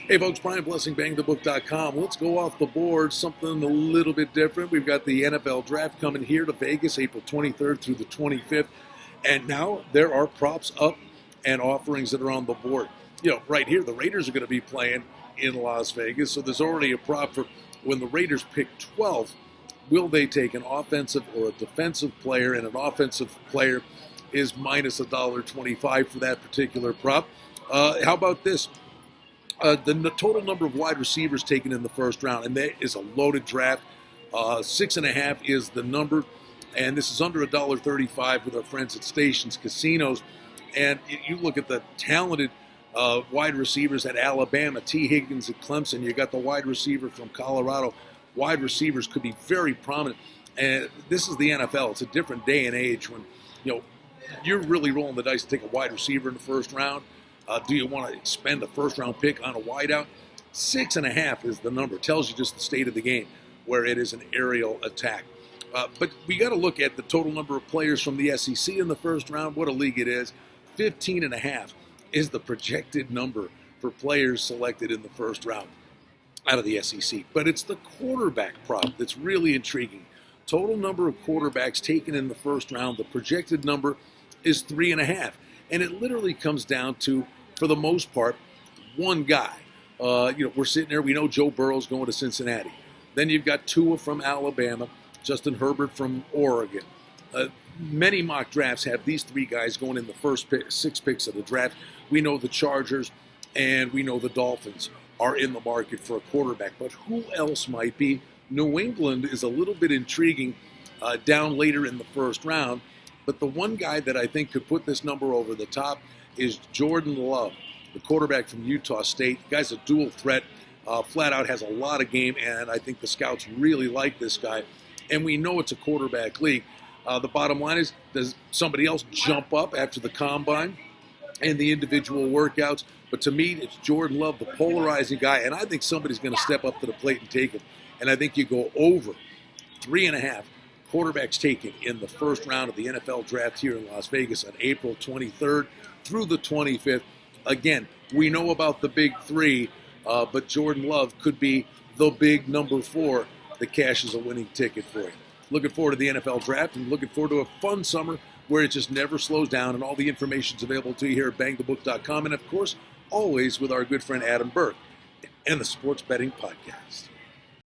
Hey folks, Brian Blessing, bangthebook.com. Let's go off the board, something a little bit different. We've got the NFL draft coming here to Vegas, April 23rd through the 25th. And now there are props up and offerings that are on the board. You know, right here, the Raiders are going to be playing in Las Vegas. So there's already a prop for when the Raiders pick 12, will they take an offensive or a defensive player? And an offensive player is minus $1.25 for that particular prop. How about this? The total number of wide receivers taken in the first round, and that is a loaded draft. 6.5 is the number, and this is under $1.35 with our friends at Stations Casinos. And you look at the talented wide receivers at Alabama, T. Higgins at Clemson. You got the wide receiver from Colorado. Wide receivers could be very prominent. And this is the NFL. It's a different day and age when, you're really rolling the dice to take a wide receiver in the first round. Do you want to spend a first-round pick on a wideout? 6.5 is the number. Tells you just the state of the game, where it is an aerial attack. But we got to look at the total number of players from the SEC in the first round. What a league it is. 15.5 is the projected number for players selected in the first round out of the SEC. But it's the quarterback prop that's really intriguing. Total number of quarterbacks taken in the first round, the projected number is 3.5. And it literally comes down to, for the most part, one guy. We're sitting there. We know Joe Burrow's going to Cincinnati. Then you've got Tua from Alabama, Justin Herbert from Oregon. Many mock drafts have these three guys going in the first 6 picks of the draft. We know the Chargers and we know the Dolphins are in the market for a quarterback. But who else might be? New England is a little bit intriguing down later in the first round. But the one guy that I think could put this number over the top is Jordan Love, the quarterback from Utah State. The guy's a dual threat, flat out has a lot of game, and I think the scouts really like this guy. And we know it's a quarterback league. The bottom line is, does somebody else jump up after the combine and the individual workouts? But to me, it's Jordan Love, the polarizing guy, and I think somebody's going to step up to the plate and take him. And I think you go over 3.5 quarterbacks taken in the first round of the NFL draft here in Las Vegas on April 23rd through the 25th. Again, we know about the big three, but Jordan Love could be the big number 4 that cashes a winning ticket for you. Looking forward to the NFL draft and looking forward to a fun summer where it just never slows down, and all the information is available to you here at bangthebook.com, and of course, always with our good friend Adam Burke and the Sports Betting Podcast.